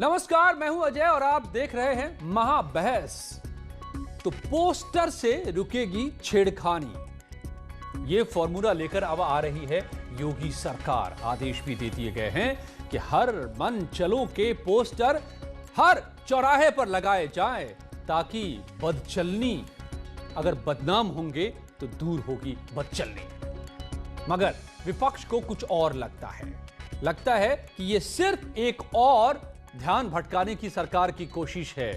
नमस्कार, मैं हूं अजय और आप देख रहे हैं महाबहस। तो पोस्टर से रुकेगी छेड़खानी, ये फॉर्मूला लेकर अब आ रही है योगी सरकार। आदेश भी दे दिए गए हैं कि हर मंचलों के पोस्टर हर चौराहे पर लगाए जाएं, ताकि बदचलनी, अगर बदनाम होंगे तो दूर होगी बदचलनी। मगर विपक्ष को कुछ और लगता है कि यह सिर्फ एक और ध्यान भटकाने की सरकार की कोशिश है।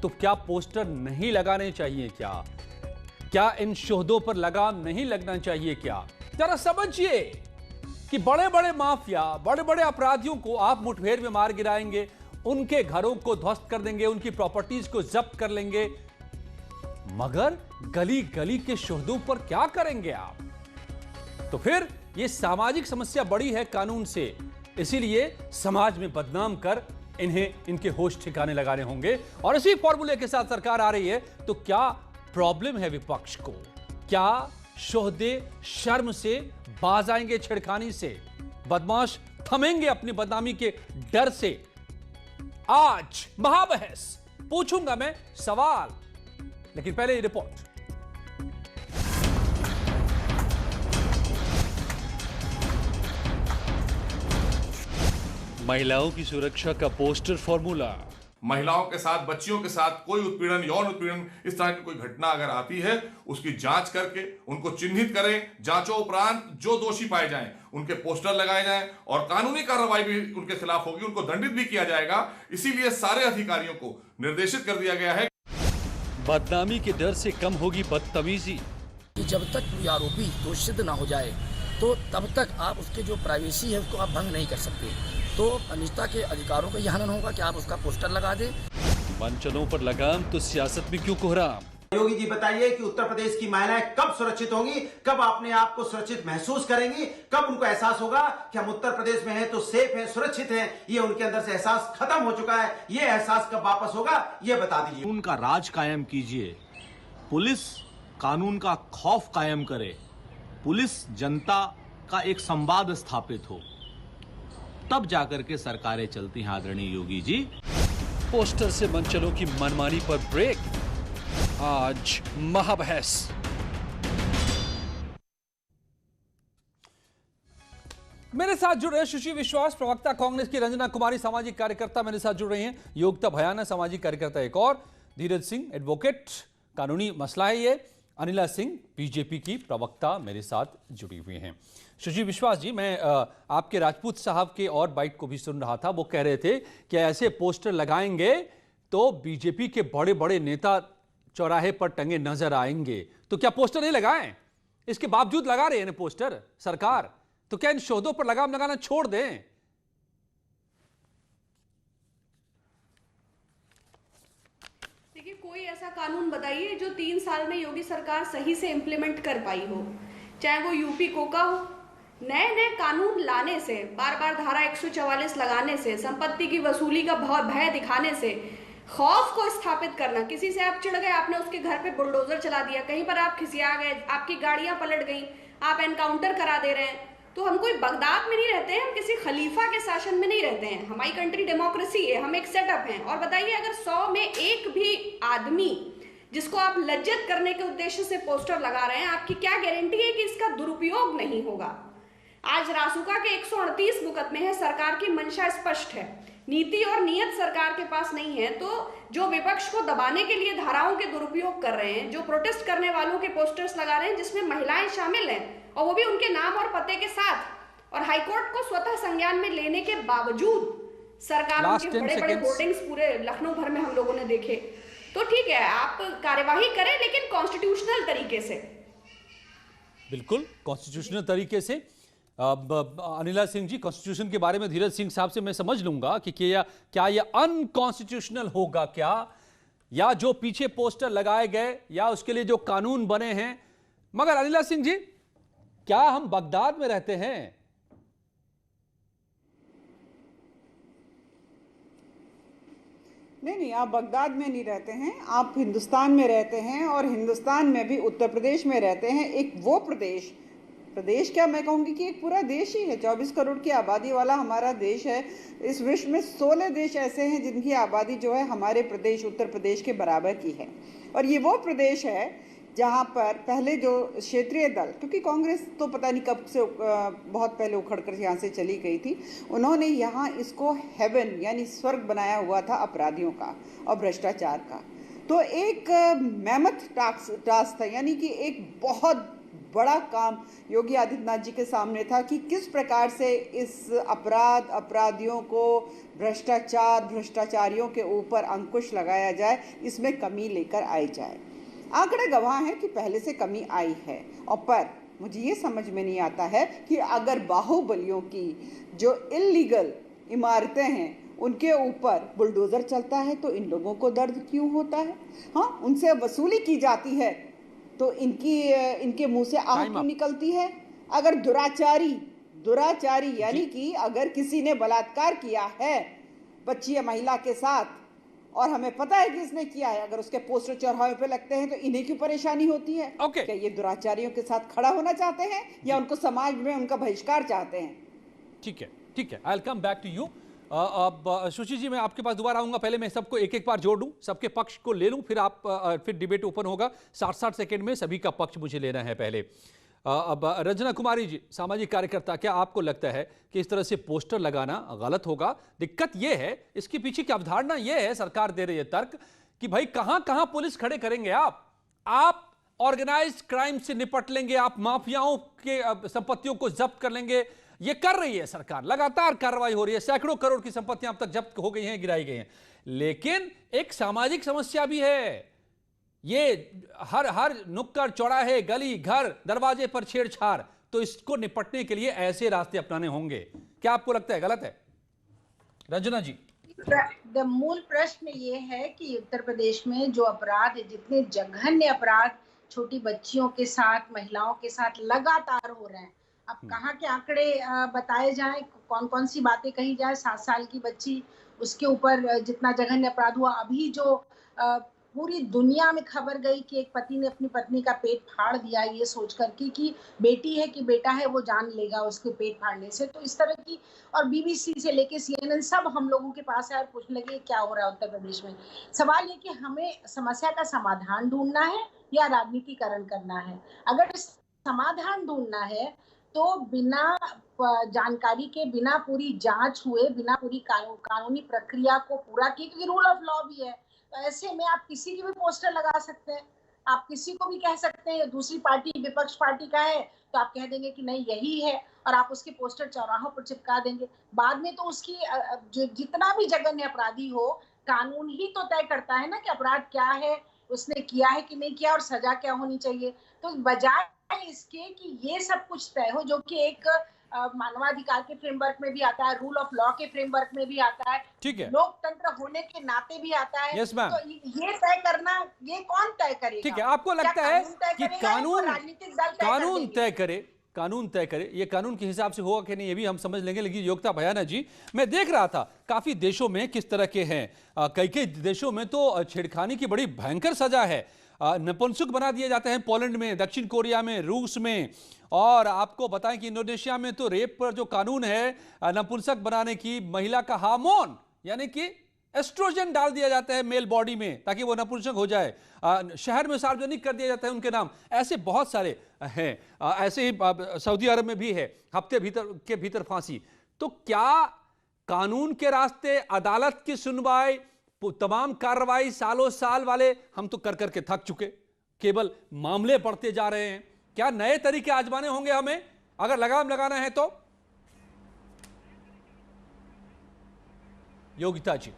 तो क्या पोस्टर नहीं लगाने चाहिए? क्या इन शोधों पर लगाम नहीं लगना चाहिए? जरा समझिए कि बड़े बड़े माफिया, बड़े बड़े अपराधियों को आप मुठभेड़ में मार गिराएंगे, उनके घरों को ध्वस्त कर देंगे, उनकी प्रॉपर्टीज को जब्त कर लेंगे, मगर गली गली के शोधों पर क्या करेंगे आप? तो फिर यह सामाजिक समस्या बड़ी है कानून से, इसीलिए समाज में बदनाम कर इन्हें इनके होश ठिकाने लगाने होंगे। और इसी फॉर्मूले के साथ सरकार आ रही है। तो क्या प्रॉब्लम है विपक्ष को? क्या शोहदे शर्म से बाज आएंगे छेड़खानी से? बदमाश थमेंगे अपनी बदनामी के डर से? आज महाबहस पूछूंगा मैं सवाल, लेकिन पहले ये रिपोर्ट। महिलाओं की सुरक्षा का पोस्टर फॉर्मूला। महिलाओं के साथ, बच्चियों के साथ कोई उत्पीड़न, यौन उत्पीड़न, इस तरह की कोई घटना अगर आती है, उसकी जांच करके उनको चिन्हित करें। जांचों उपरांत जो दोषी पाए जाएं, उनके पोस्टर लगाए जाएं और कानूनी कार्रवाई भी उनके खिलाफ होगी, उनको दंडित भी किया जाएगा। इसीलिए सारे अधिकारियों को निर्देशित कर दिया गया है। बदनामी के डर से कम होगी बदतमीजी। जब तक कोई आरोपी दोषी सिद्ध ना हो जाए, तो तब तक आप उसके जो प्राइवेसी है उसको आप भंग नहीं कर सकते। तो अनिष्ठा के अधिकारों का यह हनन होगा कि आप उसका पोस्टर लगा दें। मंचलों पर लगाम तो सियासत में क्यों कोहराम? योगी जी बताइए कि उत्तर प्रदेश की महिलाएं कब सुरक्षित होंगी, कब अपने आप को सुरक्षित महसूस करेंगी, कब उनको एहसास होगा कि हम उत्तर प्रदेश में हैं तो सेफ हैं, सुरक्षित हैं। ये उनके अंदर से एहसास खत्म हो चुका है। ये एहसास कब वापस होगा, ये बता दीजिए। उनका राज कायम कीजिए, पुलिस कानून का खौफ कायम करे, पुलिस जनता का एक संवाद स्थापित हो, तब जाकर के सरकारें चलती हैं। आदरणीय योगी जी, पोस्टर से मंचलों की मनमानी पर ब्रेक। आज महाबहस। मेरे साथ जुड़ रहे सुश्री विश्वास, प्रवक्ता कांग्रेस की रंजना कुमारी, सामाजिक कार्यकर्ता मेरे साथ जुड़ रही हैं। योगिता भयाना, सामाजिक कार्यकर्ता एक और, धीरज सिंह एडवोकेट, कानूनी मसला है ये, अनिला सिंह बीजेपी की प्रवक्ता मेरे साथ जुड़ी हुई हैं। सुश्री विश्वास जी, मैं आपके राजपूत साहब के और बाइट को भी सुन रहा था। वो कह रहे थे कि ऐसे पोस्टर लगाएंगे तो बीजेपी के बड़े बड़े नेता चौराहे पर टंगे नजर आएंगे। तो क्या पोस्टर नहीं लगाएं? इसके बावजूद लगा रहे हैं पोस्टर सरकार। तो क्या इन शोधों पर लगाम लगाना छोड़ दें? देखिए, कोई ऐसा कानून बताइए जो 3 साल में योगी सरकार सही से इंप्लीमेंट कर पाई हो, चाहे वो यूपी कोका हो। नए नए कानून लाने से, बार बार धारा 144 लगाने से, संपत्ति की वसूली का भय दिखाने से, खौफ को स्थापित करना। किसी से आप चिढ़ गए, आपने उसके घर पे बुलडोजर चला दिया, कहीं पर आप खिसिया गए, आपकी गाड़ियां पलट गई, आप एनकाउंटर करा दे रहे हैं। तो हम कोई बगदाद में नहीं रहते हैं, हम किसी खलीफा के शासन में नहीं रहते हैं। हमारी कंट्री डेमोक्रेसी है, हम एक सेटअप हैं। और बताइए, अगर 100 में एक भी आदमी जिसको आप लज्जत करने के उद्देश्य से पोस्टर लगा रहे हैं, आपकी क्या गारंटी है कि इसका दुरुपयोग नहीं होगा? आज रासुका के 138 मुकदमे हैं। सरकार की मंशा स्पष्ट है, नीति और नीयत सरकार के पास नहीं है। तो जो विपक्ष को दबाने के लिए धाराओं के दुरुपयोग कर रहे हैं, जो प्रोटेस्ट करने वालों के पोस्टर्स लगा रहे हैं जिसमें महिलाएं शामिल हैं, और वो भी उनके नाम और पते के साथ, और हाईकोर्ट को स्वतः संज्ञान में लेने के बावजूद सरकारों के बड़े बड़े होर्डिंग्स पूरे लखनऊ भर में हम लोगों ने देखे। तो ठीक है, आप कार्यवाही करें, लेकिन कॉन्स्टिट्यूशनल तरीके से। बिल्कुल कॉन्स्टिट्यूशनल तरीके से। अनिला सिंह जी, कॉन्स्टिट्यूशन के बारे में धीरज सिंह साहब से मैं समझ लूंगा कि क्या यह अनकॉन्स्टिट्यूशनल होगा क्या, या जो पीछे पोस्टर लगाए गए, या उसके लिए जो कानून बने हैं। मगर अनिला सिंह जी, क्या हम बगदाद में रहते हैं? नहीं, आप बगदाद में नहीं रहते हैं, आप हिंदुस्तान में रहते हैं। और हिंदुस्तान में भी उत्तर प्रदेश में रहते हैं, एक वो प्रदेश प्रदेश क्या, मैं कहूँगी कि एक पूरा देश ही है। 24 करोड़ की आबादी वाला हमारा देश है। इस विश्व में 16 देश ऐसे हैं जिनकी आबादी जो है हमारे प्रदेश उत्तर प्रदेश के बराबर की है। और ये वो प्रदेश है जहाँ पर पहले जो क्षेत्रीय दल, क्योंकि कांग्रेस तो पता नहीं कब से बहुत पहले उखड़कर यहाँ से चली गई थी, उन्होंने यहाँ इसको हेवन यानी स्वर्ग बनाया हुआ था अपराधियों का और भ्रष्टाचार का। तो एक मैमथ टास्क था, यानी कि एक बहुत बड़ा काम योगी आदित्यनाथ जी के सामने था कि किस प्रकार से इस अपराधियों को, भ्रष्टाचारियों के ऊपर अंकुश लगाया जाए, इसमें कमी लेकर आई जाए। आंकड़े गवाह हैं कि पहले से कमी आई है। और पर मुझे ये समझ में नहीं आता है कि अगर बाहुबलियों की जो इल्लीगल इमारतें हैं उनके ऊपर बुलडोज़र चलता है तो इन लोगों को दर्द क्यों होता है? हाँ, उनसे वसूली की जाती है तो इनके मुंह से आह क्यों निकलती है? अगर दुराचारी यानी कि अगर किसी ने बलात्कार किया है बच्ची या महिला के साथ और हमें पता है कि इसने किया है, अगर उसके पोस्टर चौराहे पे लगते हैं तो इन्हें क्यों परेशानी होती है? क्या ये दुराचारियों के साथ खड़ा होना चाहते हैं या उनको समाज में उनका बहिष्कार चाहते हैं? ठीक है, I will come back to you. अब सुशी जी, मैं आपके पास दोबारा आऊंगा। पहले मैं सबको एक एक बार जोड़ लूं, सबके पक्ष को ले लूं, फिर डिबेट ओपन होगा। 60-60 सेकेंड में सभी का पक्ष मुझे लेना है पहले। अब रंजना कुमारी जी, सामाजिक कार्यकर्ता, क्या आपको लगता है कि इस तरह से पोस्टर लगाना गलत होगा? दिक्कत यह है, इसके पीछे की अवधारणा यह है, सरकार दे रही है तर्क कि भाई कहां पुलिस खड़े करेंगे आप ऑर्गेनाइज्ड क्राइम से निपट लेंगे, आप माफियाओं के संपत्तियों को जब्त कर लेंगे। ये कर रही है सरकार, लगातार कार्रवाई हो रही है, सैकड़ों करोड़ की संपत्तियां अब तक जब्त हो गई हैं, गिराई गई हैं। लेकिन एक सामाजिक समस्या भी है, ये हर नुक्कड़ चौराहे, गली, घर, दरवाजे पर छेड़छाड़, तो इसको निपटने के लिए ऐसे रास्ते अपनाने होंगे। क्या आपको लगता है गलत है? रंजना जी। मूल प्रश्न ये है कि उत्तर प्रदेश में जो अपराध, जितने जघन्य अपराध छोटी बच्चियों के साथ, महिलाओं के साथ लगातार हो रहे हैं, अब कहाँ के आंकड़े बताए जाएं, कौन कौन सी बातें कही जाए। 7 साल की बच्ची, उसके ऊपर जितना जघन्य अपराध हुआ, अभी जो पूरी दुनिया में खबर गई कि एक पति ने अपनी पत्नी का पेट फाड़ दिया ये सोच करके कि बेटी है कि बेटा है वो जान लेगा उसके पेट फाड़ने से। तो इस तरह की, और BBC से लेके CNN सब हम लोगों के पास है और पूछने लगे क्या हो रहा है उत्तर प्रदेश में। सवाल ये कि हमें समस्या का समाधान ढूंढना है या राजनीतिकरण करना है। अगर समाधान ढूंढना है तो बिना जानकारी के, बिना पूरी जांच हुए, बिना पूरी कानूनी प्रक्रिया को पूरा किए, क्योंकि रूल ऑफ लॉ भी है, तो ऐसे में आप किसी की भी पोस्टर लगा सकते हैं, आप किसी को भी कह सकते हैं। दूसरी पार्टी विपक्ष पार्टी का है तो आप कह देंगे कि नहीं यही है, और आप उसके पोस्टर चौराहों पर चिपका देंगे। बाद में तो उसकी जो जितना भी जघन्य अपराधी हो, कानून ही तो तय करता है ना कि अपराध क्या है, उसने किया है कि नहीं किया, और सजा क्या होनी चाहिए। तो बजाय इसके कि ये सब कुछ तय हो, जो कि एक मानवाधिकार के फ्रेमवर्क में भी आता है, रूल ऑफ लॉ के फ्रेमवर्क में भी आता है, ठीक है, लोकतंत्र होने के नाते भी आता है। yes, तो ये तय करना, ये कौन तय करेगा? ठीक है, आपको लगता है कि कानून तय करे, ये कानून के हिसाब से होगा कि नहीं ये भी हम समझ लेंगे। लेकिन योगिता भयाना जी, मैं देख रहा था काफी देशों में किस तरह के हैं, कई देशों में तो छेड़खानी की बड़ी भयंकर सजा है, नपुंसक बना दिए जाते हैं। पोलैंड में, दक्षिण कोरिया में, रूस में, और आपको बताएं कि इंडोनेशिया में तो रेप पर जो कानून है, नपुंसक बनाने की, महिला का हार्मोन यानी कि एस्ट्रोजन डाल दिया जाता है मेल बॉडी में ताकि वो नपुंसक हो जाए। शहर में सार्वजनिक कर दिया जाता है उनके नाम। ऐसे बहुत सारे हैं। ऐसे ही सऊदी अरब में भी है, हफ्ते के भीतर फांसी। तो क्या कानून के रास्ते, अदालत की सुनवाई, तमाम कार्रवाई सालों साल वाले हम तो कर करके थक चुके, केवल मामले बढ़ते जा रहे हैं। क्या नए तरीके आजमाने होंगे हमें अगर लगाम लगाना है तो? योगिता जी।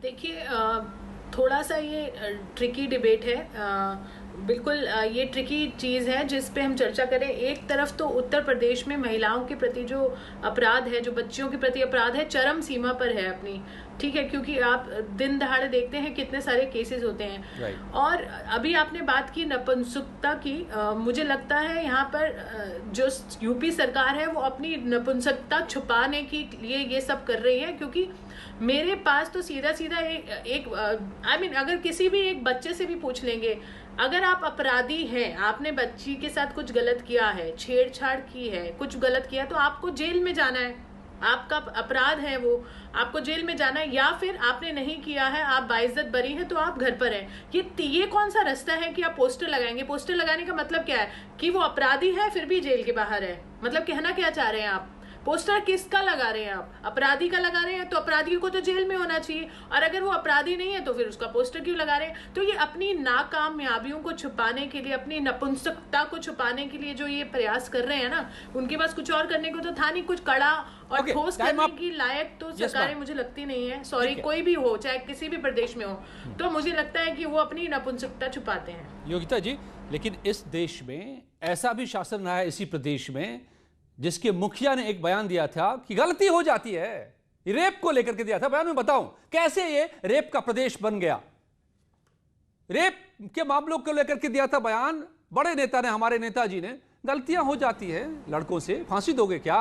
देखिए, थोड़ा सा ये ट्रिकी डिबेट है, बिल्कुल ये ट्रिकी चीज़ है जिस पे हम चर्चा करें। एक तरफ तो उत्तर प्रदेश में महिलाओं के प्रति जो अपराध है, जो बच्चियों के प्रति अपराध है, चरम सीमा पर है अपनी, ठीक है, क्योंकि आप दिन दहाड़े देखते हैं कितने सारे केसेस होते हैं। और अभी आपने बात की नपुंसकता की, मुझे लगता है यहाँ पर जो यूपी सरकार है वो अपनी नपुंसकता छुपाने के लिए ये सब कर रही है। क्योंकि मेरे पास तो सीधा सीधा एक अगर किसी भी एक बच्चे से भी पूछ लेंगे, अगर आप अपराधी हैं, आपने बच्ची के साथ कुछ गलत किया है, छेड़छाड़ की है, कुछ गलत किया, तो आपको जेल में जाना है, आपका अपराध है वो, आपको जेल में जाना है। या फिर आपने नहीं किया है, आप बाइज्जत बरी हैं, तो आप घर पर हैं। ये कौन सा रास्ता है कि आप पोस्टर लगाएंगे? पोस्टर लगाने का मतलब क्या है? कि वो अपराधी है फिर भी जेल के बाहर है, मतलब कहना क्या चाह रहे हैं आप? पोस्टर किसका लगा रहे हैं आप? अपराधी का लगा रहे हैं, तो अपराधी को तो जेल में होना चाहिए, और अगर वो अपराधी नहीं है तो फिर उसका पोस्टर क्यों लगा रहे हैं? तो ये अपनी नाकामयाबियों को छुपाने के लिए, अपनी नपुंसकता को छुपाने के लिए जो ये प्रयास कर रहे हैं ना, उनके पास कुछ और करने को तो था नहीं, कुछ कड़ा और ठोस करने की लायक तो सरकारें मुझे लगती नहीं है। सॉरी, कोई भी हो, चाहे किसी भी प्रदेश में हो, तो मुझे लगता है कि वो अपनी नपुंसकता छुपाते हैं। योगिता जी, लेकिन इस देश में ऐसा भी शासन रहा है, इसी प्रदेश में, जिसके मुखिया ने एक बयान दिया था कि गलती हो जाती है, रेप को लेकर के दिया था बयान। में बताऊं कैसे ये रेप का प्रदेश बन गया। रेप के मामलों को लेकर के दिया था बयान बड़े नेता ने, हमारे नेताजी ने। गलतियां हो जाती है लड़कों से, फांसी दोगे क्या?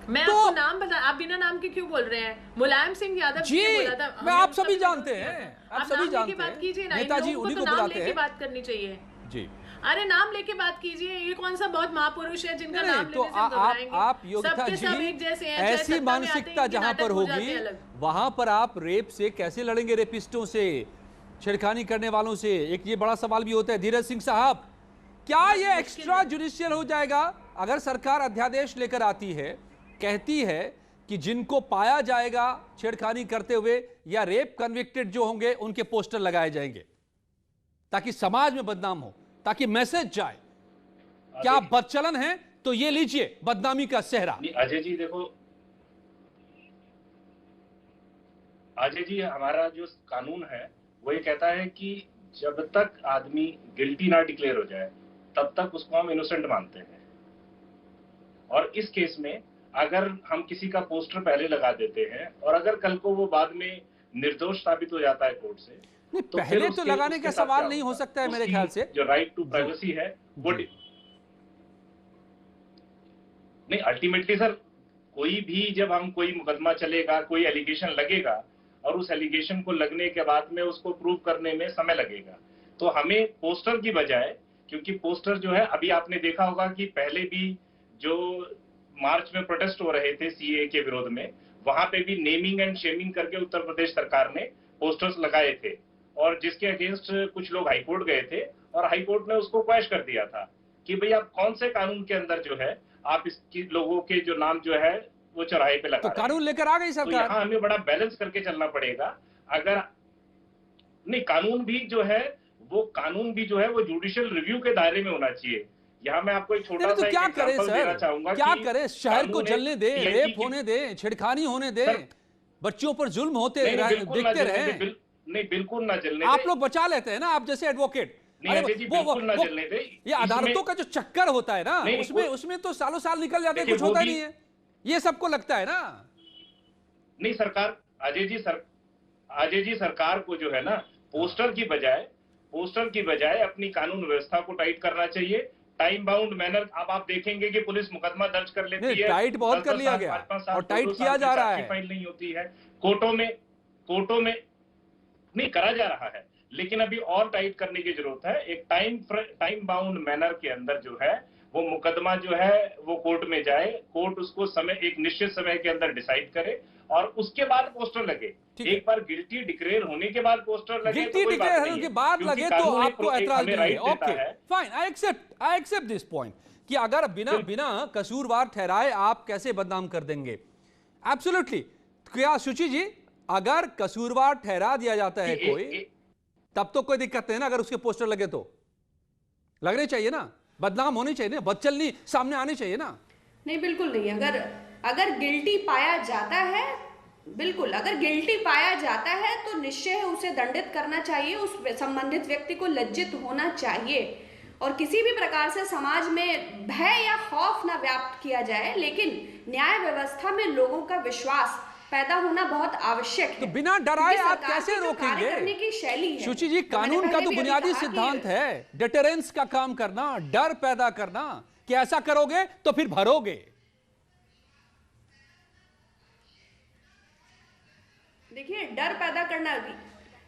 मैं आपको नाम बता, आप बिना नाम के क्यों बोल रहे हैं? मुलायम सिंह यादव जी ने बोला था। मैं आप सभी जानते हैं, आप सभी जानते हैं, बात कीजिए ना, नेताजी उन्हीं को बुलाते हैं, बात करनी चाहिए जी। अरे नाम लेके बात कीजिए, ये कौन सा बहुत महापुरुष है जिनका नाम लेने से घबराएंगे? आप योगिता जी, ऐसी मानसिकता जहां पर होगी वहां पर आप रेप से कैसे लड़ेंगे? रेपिस्टों से, छेड़खानी करने वालों से। एक ये बड़ा सवाल भी होता है। धीरज सिंह साहब, क्या ये एक्स्ट्रा जुडिशियल हो जाएगा अगर सरकार अध्यादेश लेकर आती है, कहती है कि जिनको पाया जाएगा छेड़खानी करते हुए या रेप कन्विक्टेड जो होंगे उनके पोस्टर लगाए जाएंगे, ताकि समाज में बदनाम हो, ताकि मैसेज जाए? क्या बदचलन है? तो ये लीजिए बदनामी का सेहरा। अजय जी देखो, अजय जी हमारा जो कानून है वो ये कहता है कि जब तक आदमी गिल्टी ना डिक्लेयर हो जाए तब तक उसको हम इनोसेंट मानते हैं। और इस केस में अगर हम किसी का पोस्टर पहले लगा देते हैं और अगर कल को वो बाद में निर्दोष साबित हो जाता है कोर्ट से, तो पहले तो लगाने का सवाल नहीं हो सकता है मेरे ख्याल से। जो राइट टू प्राइवेसी है वो नहीं, अल्टीमेटली सर कोई भी, जब हम कोई मुकदमा चलेगा, कोई एलिगेशन लगेगा और उस एलिगेशन को लगने के बाद में उसको प्रूव करने में समय लगेगा, तो हमें पोस्टर की बजाय, क्योंकि पोस्टर जो है अभी आपने देखा होगा कि पहले भी जो मार्च में प्रोटेस्ट हो रहे थे सीए के विरोध में, वहां पे भी नेमिंग एंड शेमिंग करके उत्तर प्रदेश सरकार ने पोस्टर्स लगाए थे, और जिसके अगेंस्ट कुछ लोग हाईकोर्ट गए थे और हाईकोर्ट ने उसको क्वैश कर दिया था कि भाई आप कौन से कानून के अंदर जो है आप इसकी लोगों के जो नाम जो है वो चौराहे पे लगा, तो कानून लेकर आ गई सरकार। तो यहाँ हमें बड़ा बैलेंस करके चलना पड़ेगा। अगर नहीं, कानून भी जो है वो जुडिशियल रिव्यू के दायरे में होना चाहिए। यहाँ मैं आपको एक छोटा सा क्या करें सर, चाहूंगा, क्या करें? शहर को जलने दे, रेप होने दे, छेड़खानी होने दे, बच्चों पर जुल्म होते देखते रहे। नहीं, बिल्कुल ना जलने दे। आप लोग बचा लेते हैं ना, आप जैसे एडवोकेट। ये अदालतों का जो चक्कर होता है ना, उसमें तो सालों साल निकल जाते हैं, कुछ होता नहीं है, ये सबको लगता है ना। नहीं सरकार, अजय जी सरकार को जो है ना पोस्टर की बजाय अपनी कानून व्यवस्था को टाइट करना चाहिए। टाइम बाउंड मैनर, अब आप देखेंगे कि पुलिस मुकदमा दर्ज कर लेती है, टाइट बहुत कर लिया गया और टाइट किया जा रहा है, फाइल नहीं होती है, कोर्टों में नहीं करा जा रहा है, लेकिन अभी और टाइट करने की जरूरत है। एक टाइम बाउंड मैनर के अंदर जो है वो मुकदमा जो है वो कोर्ट में जाए, कोर्ट उसको एक निश्चित समय के अंदर डिसाइड करे और उसके बाद पोस्टर लगे। एक बार गिल्टी डिक्लेयर होने के बाद पोस्टर लगे, गिल्टी डिक्लेयर होने के बाद लगे तो आपको ऐतराज नहीं है। Okay fine, I accept this point कि अगर बिना कसूरवार ठहराए आप कैसे बदनाम कर देंगे। एब्सोल्युटली। क्या शुचि जी, अगर कसूरवार ठहरा दिया जाता है कोई, तब तो कोई दिक्कत नहीं ना, अगर उसके पोस्टर लगे तो लगने चाहिए ना, बदनाम होनी चाहिए ना, बदचलनी सामने आनी चाहिए ना। नहीं, बिल्कुल नहीं। अगर गिल्टी पाया जाता है, बिल्कुल अगर गिल्टी पाया जाता है तो निश्चय उसे दंडित करना चाहिए, उस संबंधित व्यक्ति को लज्जित होना चाहिए और किसी भी प्रकार से समाज में भय या खौफ ना व्याप्त किया जाए, लेकिन न्याय व्यवस्था में लोगों का विश्वास पैदा होना बहुत आवश्यक है। तो बिना डराए आप कैसे रोकेंगे? करने की शैली है शुचि जी, कानून का तो बुनियादी सिद्धांत है डिटरेंस का काम करना, डर पैदा करना, कि ऐसा करोगे तो फिर भरोगे। देखिए, डर पैदा करना भी,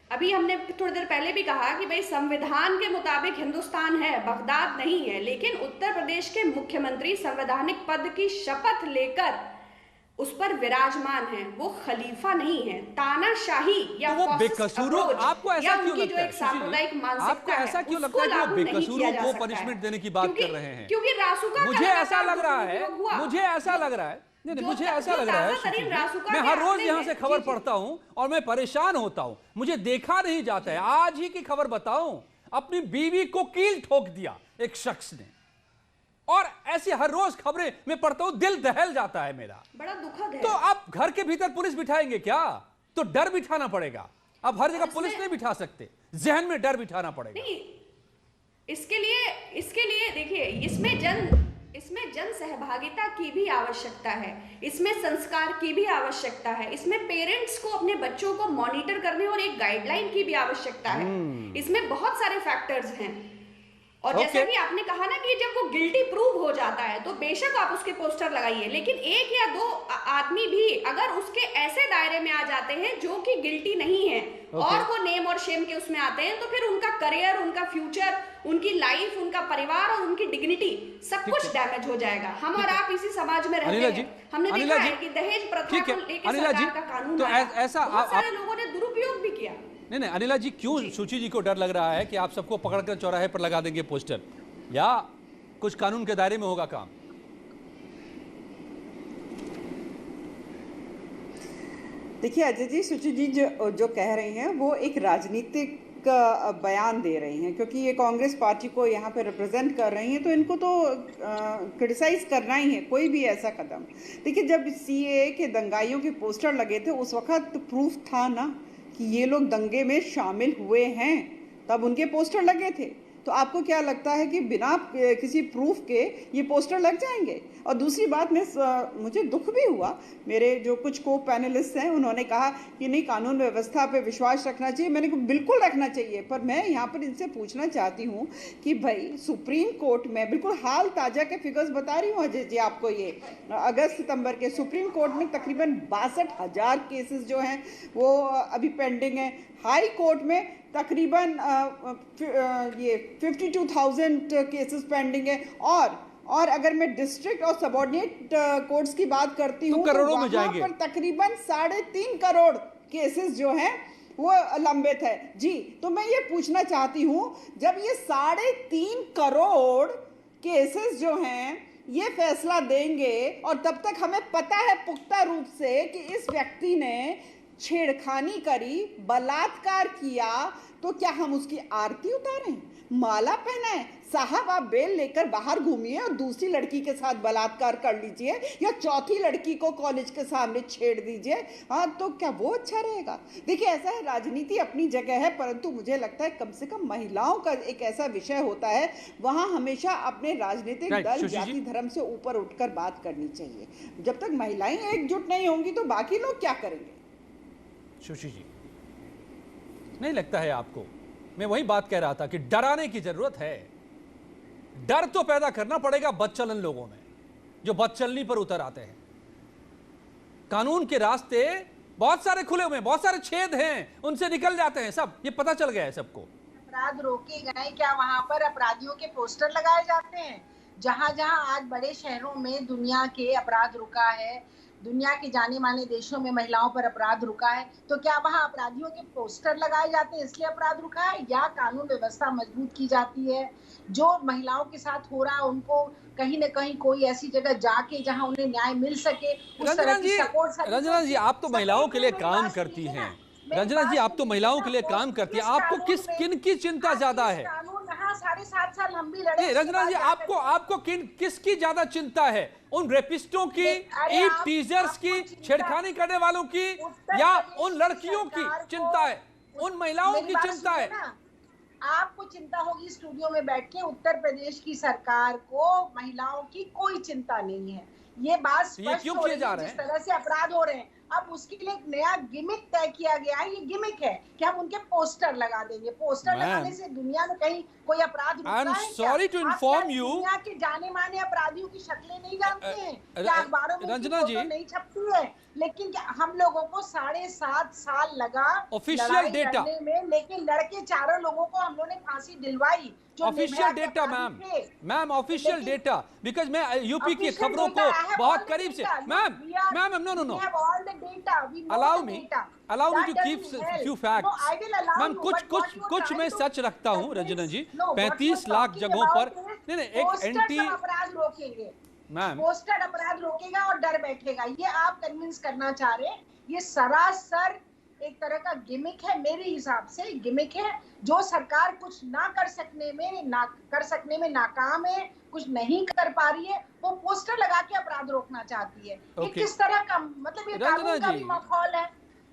अभी हमने थोड़ी देर पहले भी कहा कि भाई संविधान के मुताबिक हिंदुस्तान है, बगदाद नहीं है, लेकिन उत्तर प्रदेश के मुख्यमंत्री संवैधानिक पद की शपथ लेकर उस पर विराजमान है, वो खलीफा नहीं है। तानाशाही या तो वो बेकसूरों, आपको ऐसा क्यों लगता है? सांप्रदायिक मानसिकता आपको ऐसा क्यों लगता है कि वो बेकसूरों को पनिशमेंट देने की बात कर रहे हैं? क्योंकि रासुका मुझे ऐसा लग रहा है, मुझे ऐसा लग रहा है, नहीं मुझे ऐसा लग रहा है, मैं हर रोज यहाँ से खबर पढ़ता हूँ और मैं परेशान होता हूँ, मुझे देखा नहीं जाता है। आज ही की खबर बताऊं, अपनी बीवी को कील ठोक दिया एक शख्स ने, और ऐसी हर रोज खबरें मैं पढ़ता हूं, दिल दहल जाता है मेरा, बड़ा दुखद है। तो आप घर के भीतर पुलिस बिठाएंगे क्या? तो डर बिठाना पड़ेगा। अब हर जगह पुलिस नहीं बिठा सकते, जहन में डर बिठाना पड़ेगा। नहीं, इसके लिए देखिए, इसमें जन सहभागिता की भी आवश्यकता है, इसमें संस्कार की भी आवश्यकता है, इसमें पेरेंट्स को अपने बच्चों को मॉनिटर करने और एक गाइडलाइन की भी आवश्यकता है। इसमें बहुत सारे फैक्टर्स हैं। और जैसा कि आपने कहा ना कि जब वो गिल्टी प्रूव हो जाता है तो बेशक आप उसके पोस्टर लगाइए, लेकिन एक या दो आदमी भी अगर उसके ऐसे दायरे में आ जाते हैं जो कि गिल्टी नहीं है और वो नेम और शेम के उसमें आते हैं, तो फिर उनका करियर, उनका फ्यूचर, उनकी लाइफ, उनका परिवार और उनकी डिग्निटी सब कुछ डैमेज हो जाएगा। हम और आप इसी समाज में रहते हैं, हमने देखा है कि दहेज प्रथा को लेकर सरकार का कानून तो ऐसा बहुत सारे लोगों ने दुरुपयोग भी किया। नहीं, अनिला जी, क्यों सुची जी को डर लग रहा है कि आप सबको पकड़कर चौराहे पर लगा देंगे पोस्टर, या कुछ कानून के दायरे में होगा काम? देखिए अजय जी, सुची जी जो कह रही हैं वो एक राजनीतिक बयान दे रही हैं, क्योंकि ये कांग्रेस पार्टी को यहाँ पे रिप्रेजेंट कर रही हैं, तो इनको तो क्रिटिसाइज करना ही है कोई भी ऐसा कदम। देखिए, जब सीएए के दंगाइयों के पोस्टर लगे थे उस वक्त प्रूफ था ना कि ये लोग दंगे में शामिल हुए हैं, तब उनके पोस्टर लगे थे। तो आपको क्या लगता है कि बिना किसी प्रूफ के ये पोस्टर लग जाएंगे? और दूसरी बात, मुझे दुख भी हुआ, मेरे जो कुछ को पैनलिस्ट हैं उन्होंने कहा कि नहीं, कानून व्यवस्था पे विश्वास रखना चाहिए। मैंने कहा बिल्कुल रखना चाहिए, पर मैं यहाँ पर इनसे पूछना चाहती हूँ कि भाई सुप्रीम कोर्ट में, बिल्कुल हाल ताज़ा के फिगर्स बता रही हूँ अजय जी आपको, ये अगस्त सितंबर के सुप्रीम कोर्ट में तकरीबन 62,000 केसेस जो हैं वो अभी पेंडिंग हैं। हाई कोर्ट में तकरीबन ये 52,000 केसेस पेंडिंग है, और अगर मैं डिस्ट्रिक्ट और सबऑर्डिनेट कोर्ट्स की बात करती हूँ तो वहाँ पर तकरीबन 3.5 करोड़ केसेस जो हैं वो लंबित है जी। तो मैं ये पूछना चाहती हूँ, जब ये 3.5 करोड़ केसेस जो हैं ये फैसला देंगे, और तब तक हमें पता है पुख्ता रूप से कि इस व्यक्ति ने छेड़खानी करी, बलात्कार किया, तो क्या हम उसकी आरती उतारें, माला पहनाएं? साहब, आप बेल लेकर बाहर घूमिए और दूसरी लड़की के साथ बलात्कार कर लीजिए, या चौथी लड़की को कॉलेज के सामने छेड़ दीजिए, हाँ, तो क्या वो अच्छा रहेगा? देखिए, ऐसा है, राजनीति अपनी जगह है, परंतु मुझे लगता है कम से कम महिलाओं का एक ऐसा विषय होता है, वहाँ हमेशा अपने राजनीतिक दल, जाति धर्म से ऊपर उठकर बात करनी चाहिए। जब तक महिलाएं एकजुट नहीं होंगी तो बाकी लोग क्या करेंगे? सुशी जी, नहीं लगता है आपको? मैं वही बात कह रहा था कि डराने की जरूरत है। डर तो पैदा करना पड़ेगा बदचलन लोगों में, जो बदचलनी पर उतर आते हैं। कानून के रास्ते बहुत सारे खुले हुए हैं, बहुत सारे छेद हैं, उनसे निकल जाते हैं सब, ये पता चल गया है सबको। अपराध रोके गए क्या? वहां पर अपराधियों के पोस्टर लगाए जाते हैं? जहां जहां आज बड़े शहरों में दुनिया के अपराध रुका है, दुनिया के जाने माने देशों में महिलाओं पर अपराध रुका है, तो क्या वहां अपराधियों के पोस्टर लगाए जाते हैं इसलिए अपराध रुका है, या कानून व्यवस्था मजबूत की जाती है? जो महिलाओं के साथ हो रहा है उनको कहीं न कहीं कोई ऐसी जगह जाके जहां उन्हें न्याय मिल सके, उस तरह की सपोर्ट। रंजना जी, आप तो महिलाओं के लिए काम करती हैं। रंजना जी, आप तो महिलाओं के लिए काम करती हैं, आपको किन की चिंता ज्यादा है? 7.5 साल हम भी लड़े। रंजना जी, आपको किसकी ज्यादा चिंता है? उन रेपिस्टों की, ईव टीजर्स की, छेड़खानी करने वालों की, या उन लड़कियों की चिंता है, उन महिलाओं की चिंता है? आपको चिंता होगी स्टूडियो में बैठ के, उत्तर प्रदेश की सरकार को महिलाओं की कोई चिंता नहीं है। ये बात स्पष्ट हो रही है, जिस तरह से अपराध हो रहे हैं। अब उसके लिए एक नया गिमिक तय किया गया है। ये गिमिक है कि हम उनके पोस्टर लगा देंगे। पोस्टर लगाने से दुनिया में कहीं कोई अपराध रुकता है क्या? sorry to inform you, दुनिया के जाने माने अपराधियों की शक्लें नहीं जानते हैं क्या? अखबारों में रंजना जी नहीं छपती है, लेकिन क्या हम लोगों को 7.5 साल लगा ऑफिशियल डेटा में, लेकिन लड़के चारों लोगों को हम लोगों ने फांसी दिलवाई। Official data ma'am official data, because मैं यूपी की खबरों को बहुत करीब से ma'am no allow me to keep few facts ma'am. कुछ मैं सच रखता हूं रंजना जी। 35 लाख जगहों पर नहीं एक एंटी अपराध रोकेंगे मैम, पोस्टर अपराध रोकेगा और डर बैठेगा, ये आप कन्विंस करना चाह रहे हैं। ये सरासर एक तरह का गिमिक है, मेरे हिसाब से गिमिक है, जो सरकार कुछ ना कर सकने में नाकाम है, कुछ नहीं कर पा रही है, वो पोस्टर लगा के अपराध रोकना चाहती है। ये किस तरह का मतलब, ये कानून का भी माहौल है,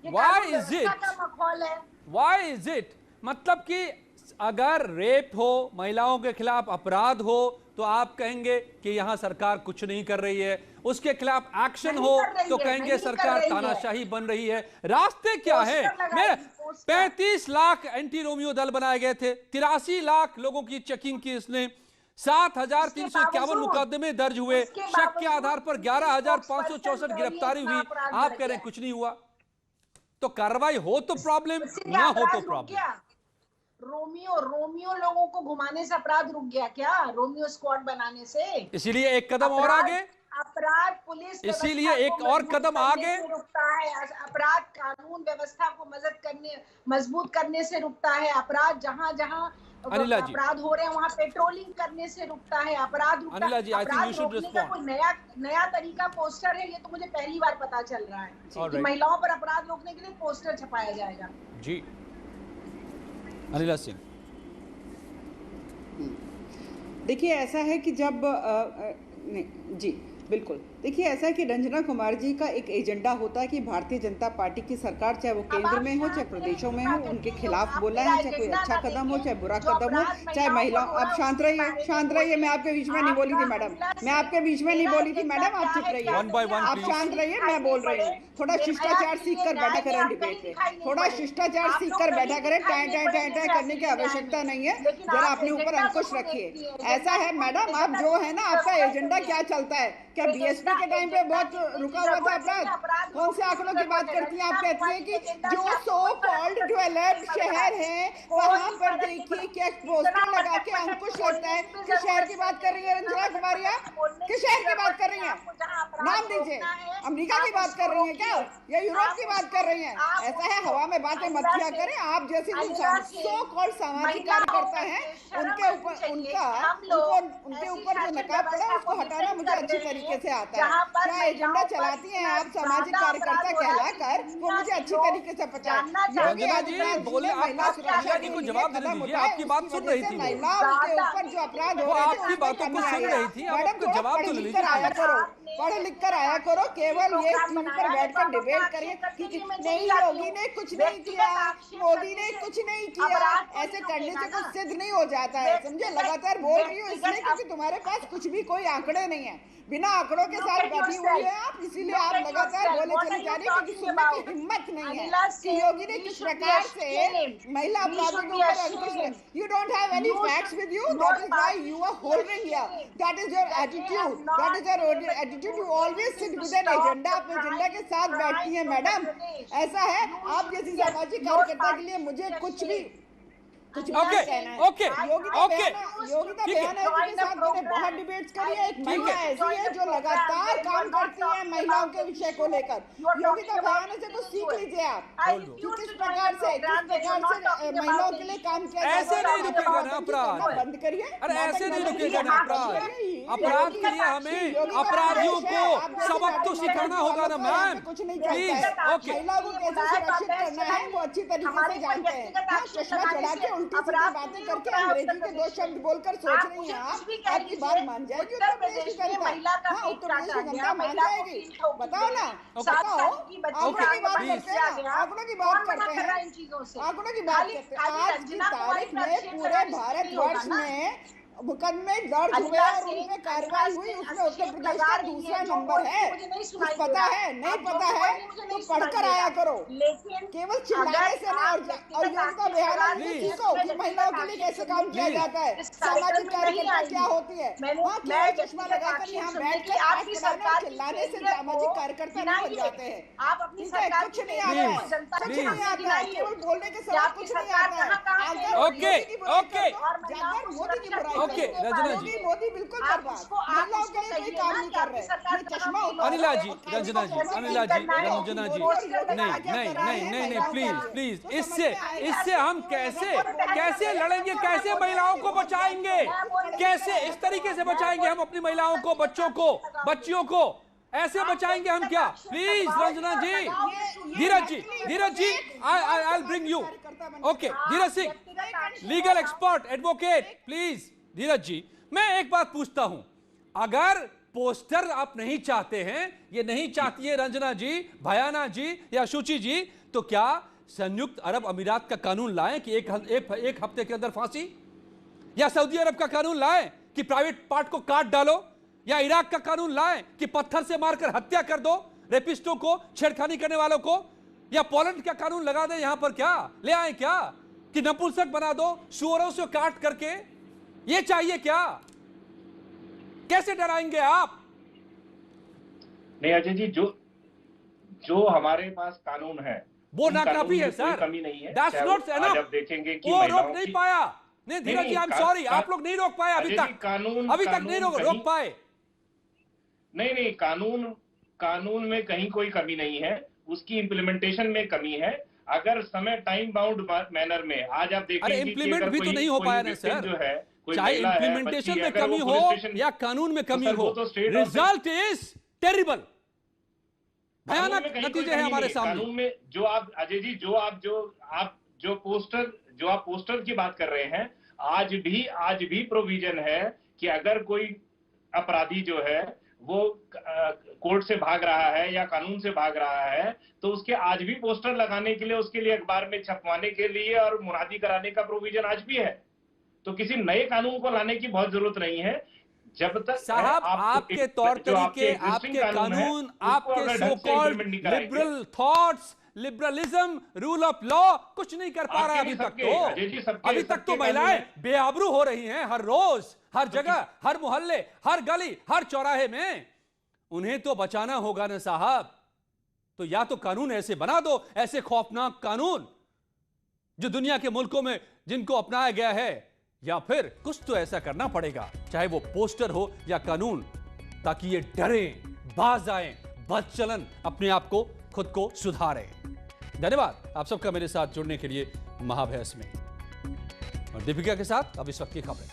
ये माहौल है। व्हाई इज इट मतलब कि अगर रेप हो, महिलाओं के खिलाफ अपराध हो, तो आप कहेंगे कि यहां सरकार कुछ नहीं कर रही है। उसके खिलाफ एक्शन हो तो कहेंगे सरकार तानाशाही बन रही है। रास्ते क्या है? 35 लाख एंटी रोमियो दल बनाए गए थे, 83 लाख लोगों की चेकिंग की इसने, 7,351 मुकदमे दर्ज हुए, शक के आधार पर 11,564 गिरफ्तारी हुई। आप कह रहे हैं कुछ नहीं हुआ। तो कार्रवाई हो तो प्रॉब्लम, ना हो तो प्रॉब्लम। रोमियो लोगों को घुमाने से अपराध रुक गया क्या? रोमियो स्क्वाड बनाने से? इसीलिए एक कदम और आगे, अपराध पुलिस इसीलिए एक और कदम आगे रुकता है। अपराध कानून व्यवस्था को मजबूत करने से रुकता है। अपराध जहां अपराध हो रहे हैं वहां पेट्रोलिंग करने से रुकता है। अपराध Anila ji, I think you should respond. कोई नया तरीका पोस्टर है, ये तो मुझे पहली बार पता चल रहा है कि महिलाओं पर अपराध रोकने के लिए पोस्टर छपाया जाएगा। जी अनिला सिंह, देखिए ऐसा है कि जब जी बिल्कुल, देखिए ऐसा है कि रंजना कुमार जी का एक एजेंडा होता है कि भारतीय जनता पार्टी की सरकार, चाहे वो केंद्र में हो चाहे प्रदेशों में हो, उनके खिलाफ बोला है, चाहे कोई अच्छा कदम हो चाहे बुरा कदम हो, चाहे महिलाओं। आप शांत रहिए, मैं आपके बीच में नहीं बोली थी मैडम, मैं आपके बीच में नहीं बोली थी मैडम, आप चुप रहिए, आप शांत रहिए, मैं बोल रही हूँ। थोड़ा शिष्टाचार सीख कर बैठा करें डिबेट में, थोड़ा शिष्टाचार सीख कर बैठा करें, टाइम करने की आवश्यकता नहीं है। जरा अपने ऊपर अंकुश रखिए। ऐसा है मैडम, आप जो है ना, आपका एजेंडा क्या चलता है? क्या बीएसपी के टाइम पे बहुत रुका हुआ था अपराध? कौन से आंकड़ों की बात करती हैं आप? कहती हैं कि जो सो कॉल्ड डेवलप्ड शहर है वहां पर देखिए क्या पोस्टर लगा के अंकुश लगता है। किस शहर की बात कर रही है रंजना कुमारी? किस शहर की बात कर रही हैं? नाम दीजिए। अमेरिका की बात कर रही हैं क्या, या यूरोप की बात कर रही हैं? ऐसा है, हवा में बातें मत किया करें। आप जैसे सो कॉल्ड सामाजिक कार्यकर्ता है, उनके ऊपर जो नकाब पड़ा है उसको हटाना मुझे अच्छी तरीके से आता है। क्या एजेंडा चलाती हैं आप सामाजिक कार्यकर्ता कहलाकर, वो मुझे अच्छी तरीके से पता है। रंजना जी बोले, महिला सुरक्षा को जवाब देने दीजिए, आपकी बात सुन रही थी, महिलाओं के ऊपर जो अपराध हो रहे थे आपकी बातों को सुन रही थी। मैडम जवाब तो लीजिए, पढ़ लिख कर आया करो, केवल ये टीवी पर बैठकर डिबेट करिए कि नहीं योगी ने कुछ नहीं किया, मोदी ने कुछ नहीं किया, ऐसे करने से कुछ सिद्ध नहीं हो जाता है। समझे, लगातार बोल रही हूँ इसलिए क्योंकि तुम्हारे पास कुछ भी कोई आंकड़े नहीं है, बिना आंकड़ों के साथ बैठी हुई है आप, इसीलिए आप लगातार बोले चले जा रही है क्योंकि सुनने की हिम्मत नहीं है कि योगी ने किस प्रकार से महिला अपराधों के ऊपर अंकुश। You don't have any facts with you, that is why you are holding here, that is your attitude, that is your attitude. You always sit with an agenda, अपने एजेंडा के साथ बैठती है मैडम। ऐसा है, आप जैसी सामाजिक कार्यकर्ता के लिए मुझे कुछ भी ओके योगी का बयान है जिसके साथ मैंने बहुत डिबेट्स करी है। एक महिला ऐसी है जो लगातार काम करती है महिलाओं के विषय को लेकर। योगी का बयान है तो सीख लीजिए आप किस प्रकार से महिलाओं के लिए काम किया। ऐसे नहीं रुकेगा ना अपराध, बंद करिए। अरे ऐसे नहीं रुकेगा ना अपराध। अपराध के लिए हमें अपराधियों को सबक तो सिखाना होगा ना मैम, प्लीज। ओके, महिलाओं को कैसे सुरक्षित करना है वो अच्छी तरीके से जानते हैं। चश्मा चढ़ा के उल्टी सीधी बातें करके अंग्रेजी के 2 शब्द बोलकर सोच रही हैं आप, आपकी बात मान जाएगी उत्तर प्रदेश की जनता? हाँ, उत्तर प्रदेश की जनता मान जाएगी। बताओ ना, बताओ। आंकड़ों की बात करते हैं, आंकड़ों की बात करते हैं, आंकड़ों की बात करते हैं। आज की तारीख में पूरे भारतवर्ष में मुकदमे दर्ज हुए और उनमें कार्रवाई हुई, उसमें उत्तर प्रदेश का दूसरा नंबर है। कुछ पता है? नहीं पता है तो पढ़कर आया करो, केवल चिल्लाने से नहीं। और योगिता बेहारा सीखो कि महिलाओं के लिए कैसे काम किया जाता है, सामाजिक कार्यकर्ता क्या होती है। वहाँ चश्मा लगाकर यहाँ बैठ कर आपकी सरकार चिल्लाने से सामाजिक कार्यकर्ता नहीं बन जाते हैं। आप अपनी सरकार कुछ नहीं आता है, कुछ नहीं आता है, केवल बोलने के साथ कुछ नहीं आता है। ओके ओके जाकर मोदी की बुराई ओके रंजना जी, मोदी बिल्कुल बर्बाद, महिलाओं के लिए कोई काम नहीं कर रहे। ये चश्मा अनिला जी, रंजना जी, अनिला जी, रंजना जी, नहीं, प्लीज इससे हम कैसे लड़ेंगे, कैसे महिलाओं को बचाएंगे, कैसे इस तरीके से बचाएंगे हम अपनी महिलाओं को, बच्चियों को ऐसे बचाएंगे हम क्या? Please Ranjana ji, Dheeraj ji, I bring you. Okay Dheeraj Singh, legal expert, advocate, please Dheeraj ji, मैं एक बात पूछता हूं, अगर पोस्टर आप नहीं चाहते हैं, ये नहीं चाहती है रंजना जी, भयाना जी या शुचि जी, तो क्या संयुक्त अरब अमीरात का कानून लाएं कि एक हफ्ते के अंदर फांसी, या सऊदी अरब का कानून लाएं कि प्राइवेट पार्ट को काट डालो, या इराक का कानून लाएं कि पत्थर से मारकर हत्या कर दो रेपिस्टों को, छेड़खानी करने वालों को, या पोलैंड का कानून लगा दें यहां पर, क्या ले आए क्या कि नपुंसक बना दो सुअरों से काट करके, ये चाहिए क्या? कैसे डराएंगे आप? नहीं अजय जी, जो हमारे पास कानून है वो नाकाफी है सर, कमी नहीं है। That's not enough। आप देखेंगे कि वो रोक नहीं पाया। नहीं धीरज जी, आई एम सॉरी, आप लोग नहीं रोक पाए अभी तक, अभी तक नहीं रोक पाए। नहीं, कानून में कहीं कोई कमी नहीं है, उसकी इम्प्लीमेंटेशन में कमी है। अगर समय टाइम बाउंड मैनर में, आज आप देखेंगे इम्प्लीमेंट भी तो नहीं हो पाया ना सर, जो है चाहे इम्प्लीमेंटेशन में कमी हो या कानून में कमी हो, रिजल्ट इज टेरिबल, भयानक नतीजे हैं हमारे सामने। कानून में जो आप अजय जी, जो पोस्टर की बात कर रहे हैं, आज भी प्रोविजन है कि अगर कोई अपराधी जो है वो कोर्ट से भाग रहा है या कानून से भाग रहा है, तो उसके आज भी पोस्टर लगाने के लिए, उसके लिए अखबार में छपवाने के लिए और मुनादी कराने का प्रोविजन आज भी है। तो किसी नए कानून को लाने की बहुत जरूरत नहीं है। जब तक साहब आपके तौर तरीके, आपके कानून, आपके so called liberal thoughts, liberalism, rule of law कुछ नहीं कर पा रहा है अभी तक तो महिलाएं बेआबरू हो रही हैं हर रोज, हर जगह, हर मोहल्ले, हर गली, हर चौराहे में। उन्हें तो बचाना होगा ना साहब, तो या तो कानून ऐसे बना दो, ऐसे खौफनाक कानून जो दुनिया के मुल्कों में जिनको अपनाया गया है, या फिर कुछ तो ऐसा करना पड़ेगा, चाहे वो पोस्टर हो या कानून, ताकि ये डरें, बाज आएं, बदचलन अपने आप को, खुद को सुधारें। धन्यवाद आप सबका मेरे साथ जुड़ने के लिए महाभैस में, और दीपिका के साथ अब इस वक्त की खबरें।